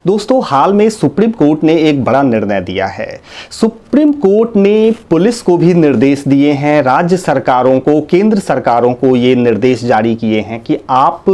दोस्तों, हाल में supreme court ने एक बड़ा निर्णय दिया है। सुप्रीम कोर्ट ने पुलिस को भी निर्देश दिए हैं, राज्य सरकारों को, केंद्र सरकारों को ये निर्देश जारी किए हैं कि आप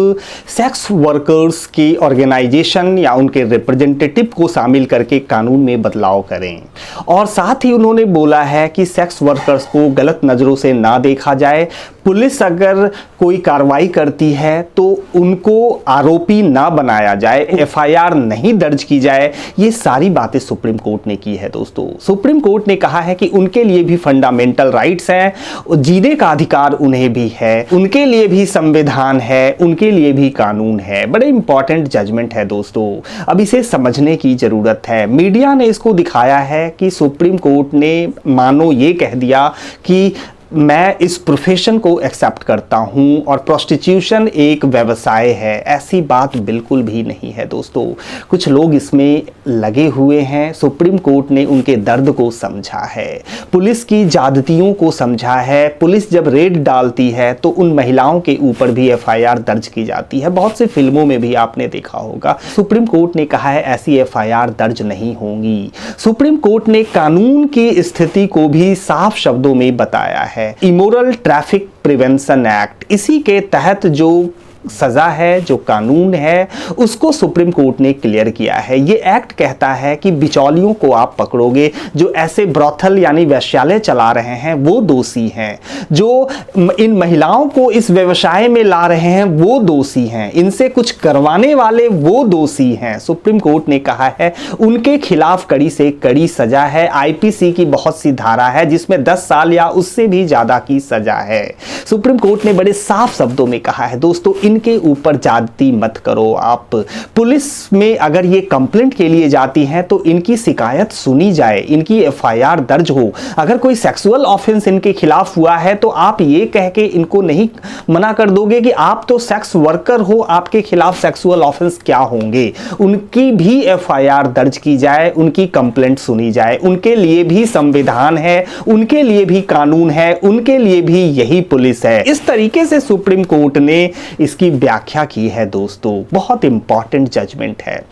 सेक्स वर्कर्स की ऑर्गेनाइजेशन या उनके रिप्रेजेंटेटिव को शामिल करके कानून में बदलाव करें। और साथ ही उन्होंने बोला है कि सेक्स वर्कर्स को गलत नज़रों से ना देखा जाए। पुलिस अगर कोई कार्रवाई करती है तो उनको आरोपी ना बनाया जाए, एफआईआर नहीं दर्ज की जाए। ये सारी बातें सुप्रीम कोर्ट ने की है। दोस्तों, सुप्रीम कोर्ट ने कहा है कि उनके लिए भी फंडामेंटल राइट्स हैं, जीने का अधिकार उन्हें भी है, उनके लिए भी संविधान है, उनके लिए भी कानून है। बड़े इंपॉर्टेंट जजमेंट है दोस्तों, अब इसे समझने की जरूरत है। मीडिया ने इसको दिखाया है कि सुप्रीम कोर्ट ने मानो ये कह दिया कि मैं इस प्रोफेशन को एक्सेप्ट करता हूं और प्रोस्टिट्यूशन एक व्यवसाय है। ऐसी बात बिल्कुल भी नहीं है दोस्तों। कुछ लोग इसमें लगे हुए हैं। सुप्रीम कोर्ट ने उनके दर्द को समझा है, पुलिस की ज्यादतियों को समझा है। पुलिस जब रेड डालती है तो उन महिलाओं के ऊपर भी एफआईआर दर्ज की जाती है। बहुत सी फिल्मों में भी आपने देखा होगा। सुप्रीम कोर्ट ने कहा है ऐसी एफआईआर दर्ज नहीं होंगी। सुप्रीम कोर्ट ने कानून की स्थिति को भी साफ शब्दों में बताया है। इमोरल ट्रैफिक प्रिवेंशन एक्ट, इसी के तहत जो सजा है, जो कानून है, उसको सुप्रीम कोर्ट ने क्लियर किया है। ये एक्ट कहता है कि बिचौलियों को आप पकड़ोगे, जो ऐसे ब्रॉथल यानी वैश्यालय चला रहे हैं वो दोषी हैं, जो इन महिलाओं को इस व्यवसाय में ला रहे हैं वो दोषी हैं, इनसे कुछ करवाने वाले वो दोषी हैं। सुप्रीम कोर्ट ने कहा है उनके खिलाफ कड़ी से कड़ी सजा है। आईपीसी की बहुत सी धारा है जिसमें 10 साल या उससे भी ज्यादा की सजा है। सुप्रीम कोर्ट ने बड़े साफ शब्दों में कहा है दोस्तों, इनके ऊपर ज्यादती मत करो आप। पुलिस में अगर ये कंप्लेंट के लिए जाती हैं तो इनकी शिकायत सुनी जाए, इनकी एफआईआर दर्ज हो। अगर कोई सेक्सुअल ऑफेंस इनके खिलाफ हुआ है तो आप ये कह के इनको नहीं मना कर दोगे कि आप तो सेक्स वर्कर हो, आपके खिलाफ सेक्सुअल ऑफेंस क्या होंगे। उनकी भी एफआईआर दर्ज की जाए, उनकी कंप्लेंट सुनी जाए। उनके लिए भी संविधान है, उनके लिए भी कानून है, उनके लिए भी यही पुलिस है। इस तरीके से सुप्रीम कोर्ट ने इसकी व्याख्या की है दोस्तों। बहुत इंपॉर्टेंट जजमेंट है।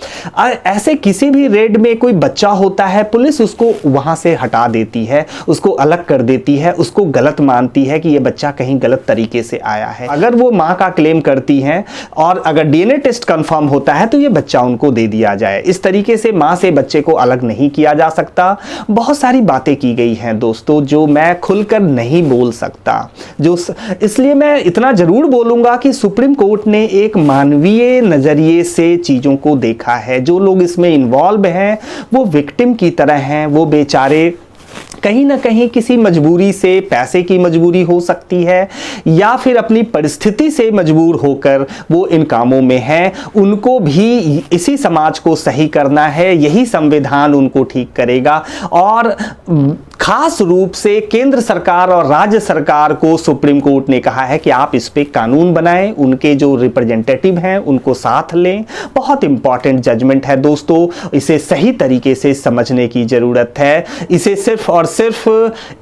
ऐसे किसी भी रेड में कोई बच्चा होता है, पुलिस उसको वहां से हटा देती है, उसको अलग कर देती है, उसको गलत मानती है कि यह बच्चा कहीं गलत तरीके से आया है। अगर वो मां का क्लेम करती हैं और अगर डीएनए टेस्ट कंफर्म होता है तो यह बच्चा उनको दे दिया जाए। इस तरीके से मां से बच्चे को अलग नहीं किया जा सकता। बहुत सारी बातें की गई हैं दोस्तों जो मैं खुलकर नहीं बोल सकता, इसलिए मैं इतना जरूर बोलूंगा कि सुप्रीम कोर्ट ने एक मानवीय नजरिए से चीजों को देखा है। जो लोग इसमें इन्वॉल्व हैं वो विक्टिम की तरह हैं, वो बेचारे कहीं ना कहीं किसी मजबूरी से, पैसे की मजबूरी हो सकती है या फिर अपनी परिस्थिति से मजबूर होकर वो इन कामों में हैं। उनको भी इसी समाज को सही करना है, यही संविधान उनको ठीक करेगा। और खास रूप से केंद्र सरकार और राज्य सरकार को सुप्रीम कोर्ट ने कहा है कि आप इस पे कानून बनाएं, उनके जो रिप्रेजेंटेटिव हैं उनको साथ लें। बहुत इंपॉर्टेंट जजमेंट है दोस्तों, इसे सही तरीके से समझने की जरूरत है। इसे सिर्फ और सिर्फ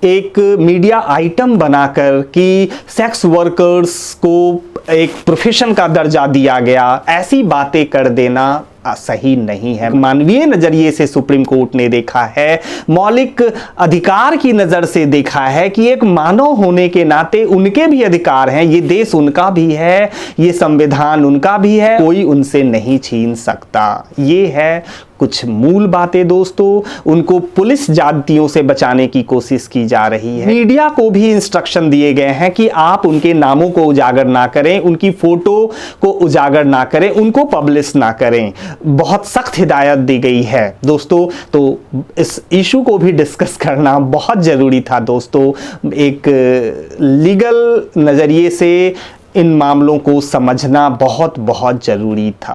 एक मीडिया आइटम बनाकर कि सेक्स वर्कर्स को एक प्रोफेशन का दर्जा दिया गया, ऐसी बातें कर देना सही नहीं है। मानवीय नजरिए से सुप्रीम कोर्ट ने देखा है, मौलिक अधिकार की नजर से देखा है कि एक मानव होने के नाते उनके भी अधिकार हैं। ये देश उनका भी है, ये संविधान उनका भी है, कोई उनसे नहीं छीन सकता। ये है कुछ मूल बातें दोस्तों। उनको पुलिस जातियों से बचाने की कोशिश की जा रही है। मीडिया को भी इंस्ट्रक्शन दिए गए हैं कि आप उनके नामों को उजागर ना करें, उनकी फोटो को उजागर ना करें, उनको पब्लिश ना करें। बहुत सख्त हिदायत दी गई है दोस्तों। तो इस इशू को भी डिस्कस करना बहुत जरूरी था दोस्तों। एक लीगल नजरिए से इन मामलों को समझना बहुत बहुत जरूरी था।